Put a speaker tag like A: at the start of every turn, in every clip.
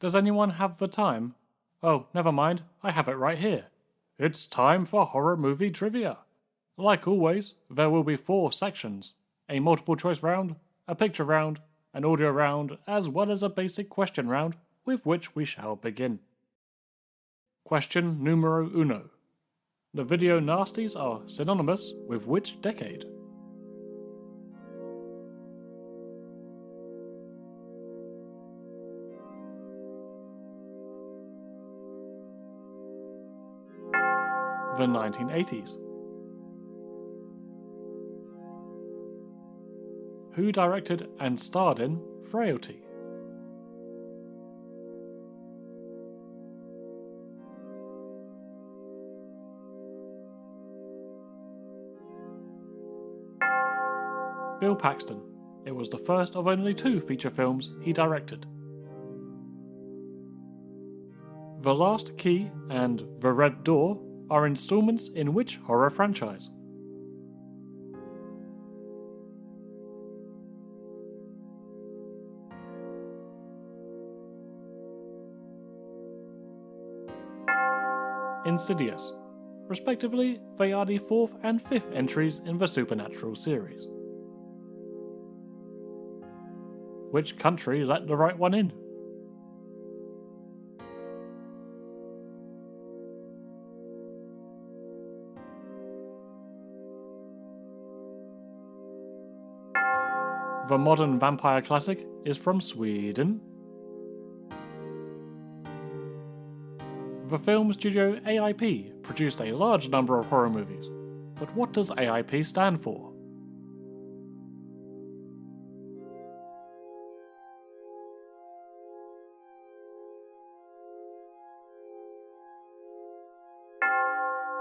A: Does anyone have the time? Oh, never mind, I have it right here. It's time for horror movie trivia. Like always, there will be 4 sections: a multiple choice round, a picture round, an audio round, as well as a basic question round, with which we shall begin. Question numero uno. The video nasties are synonymous with which decade? The 1980s. Who directed and starred in Frailty? Bill Paxton. It was the first of only 2 feature films he directed. The Last Key and The Red Door are installments in which horror franchise? Insidious. Respectively, they are the 4th and 5th entries in the Supernatural series. Which country let the right one in? The modern vampire classic is from Sweden. The film studio AIP produced a large number of horror movies, but what does AIP stand for?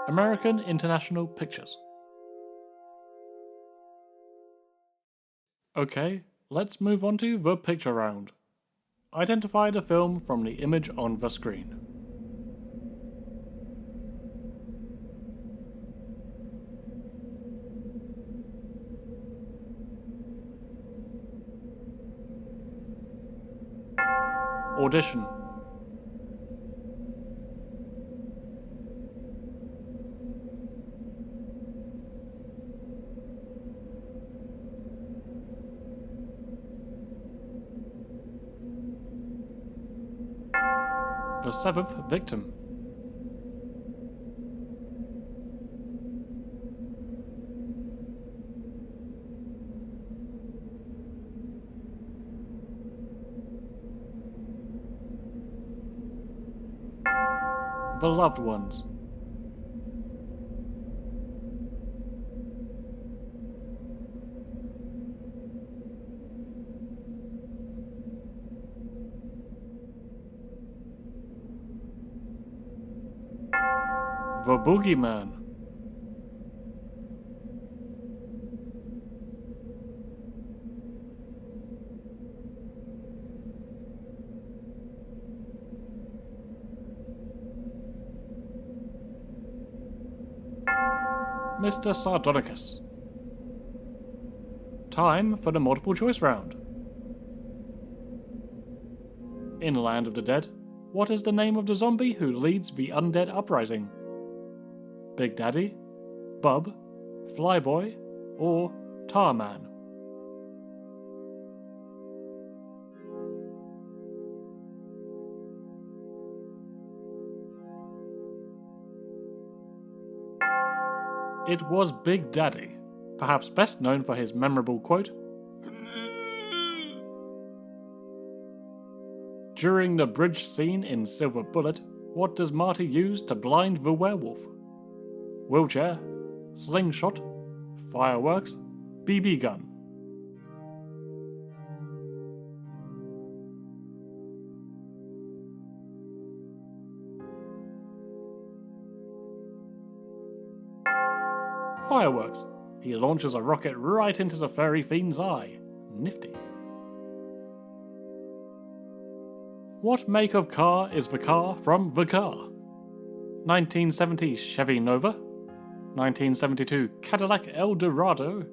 A: American International Pictures. Okay, let's move on to the picture round. Identify the film from the image on the screen. Audition. The 7th victim. The loved ones. The boogeyman. Mr. Sardonicus. Time for the multiple choice round. In Land of the Dead, what is the name of the zombie who leads the undead uprising? Big Daddy, Bub, Flyboy, or Tarman? It was Big Daddy, perhaps best known for his memorable quote, during the bridge scene in Silver Bullet, what does Marty use to blind the werewolf? Wheelchair, slingshot, fireworks, BB gun. Fireworks. He launches a rocket right into the furry fiend's eye. Nifty. What make of car is the car from The Car? 1970 Chevy Nova, 1972 Cadillac Eldorado,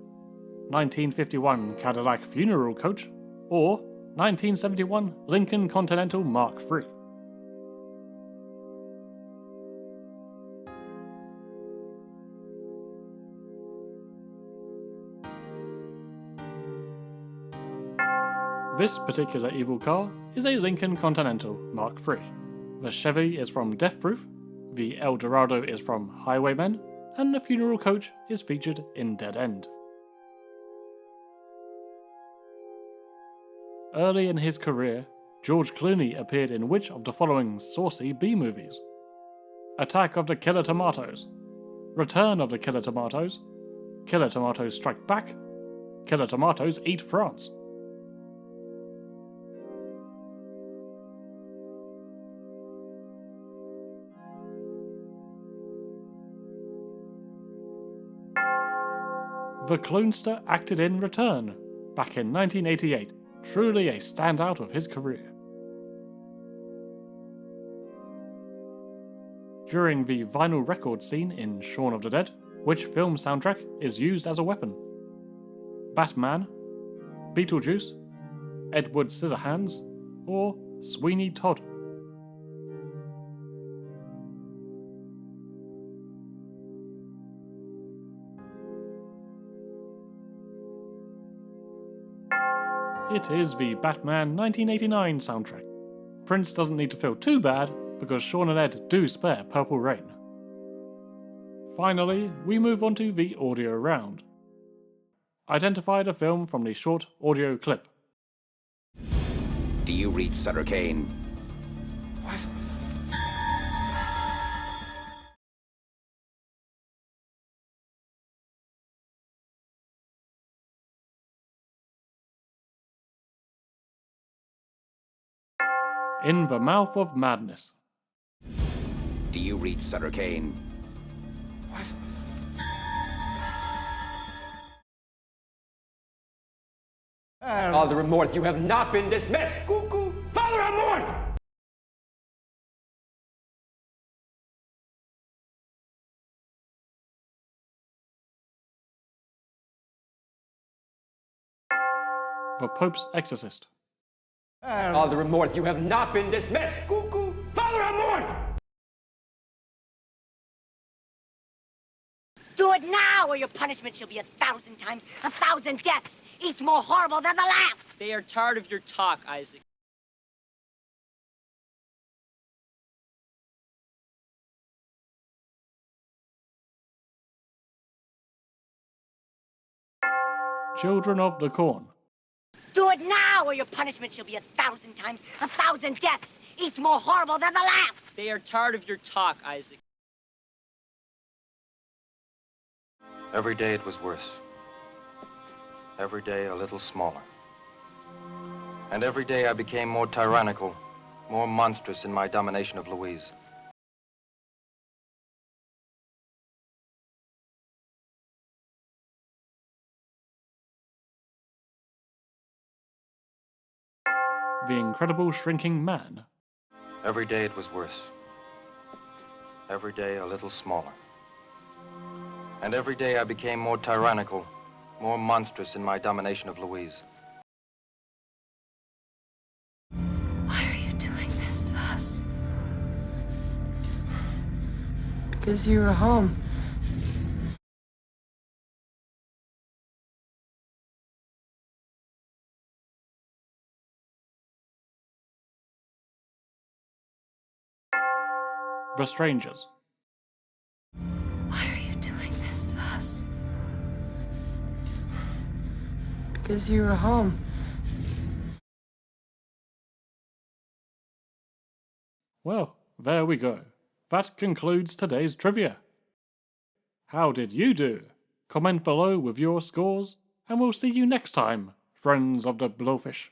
A: 1951 Cadillac Funeral Coach, or 1971 Lincoln Continental Mark III. This particular evil car is a Lincoln Continental Mark III. The Chevy is from Death Proof, the Eldorado is from Highwaymen, and the funeral coach is featured in Dead End. Early in his career, George Clooney appeared in which of the following saucy B movies? Attack of the Killer Tomatoes, Return of the Killer Tomatoes, Killer Tomatoes Strike Back, Killer Tomatoes Eat France. The Clonester acted in Return, back in 1988, truly a standout of his career. During the vinyl record scene in Shaun of the Dead, which film soundtrack is used as a weapon? Batman, Beetlejuice, Edward Scissorhands, or Sweeney Todd? It is the Batman 1989 soundtrack. Prince doesn't need to feel too bad because Shaun and Ed do spare Purple Rain. Finally, we move on to the audio round. Identify the film from the short audio clip.
B: Do you read Sutter Kane? What?
A: In the Mouth of Madness.
B: Do you read Sutter Kane? What?
C: Father Amort, you have not been dismissed! Cuckoo! Father Amort!
A: The Pope's Exorcist.
C: Father Amort, you have not been dismissed! Cuckoo! Father Amort!
D: Do it now, or your punishment shall be 1,000 times, 1,000 deaths, each more horrible than the last!
E: They are tired of your talk, Isaac.
A: Children of the Corn.
D: Do it now, or your punishment shall be 1,000 times, 1,000 deaths, each more horrible than the last!
E: They are tired of your talk, Isaac.
F: Every day it was worse. Every day a little smaller. And every day I became more tyrannical, more monstrous in my domination of Louise.
A: The Incredible Shrinking Man.
F: Every day it was worse. Every day a little smaller. And every day I became more tyrannical, more monstrous in my domination of Louise.
G: Why are you doing this to us? Because you were home.
A: The Strangers.
G: Why are you doing this to us? Because you were home.
A: Well, there we go. That concludes today's trivia. How did you do? Comment below with your scores, and we'll see you next time, friends of the Blowfish.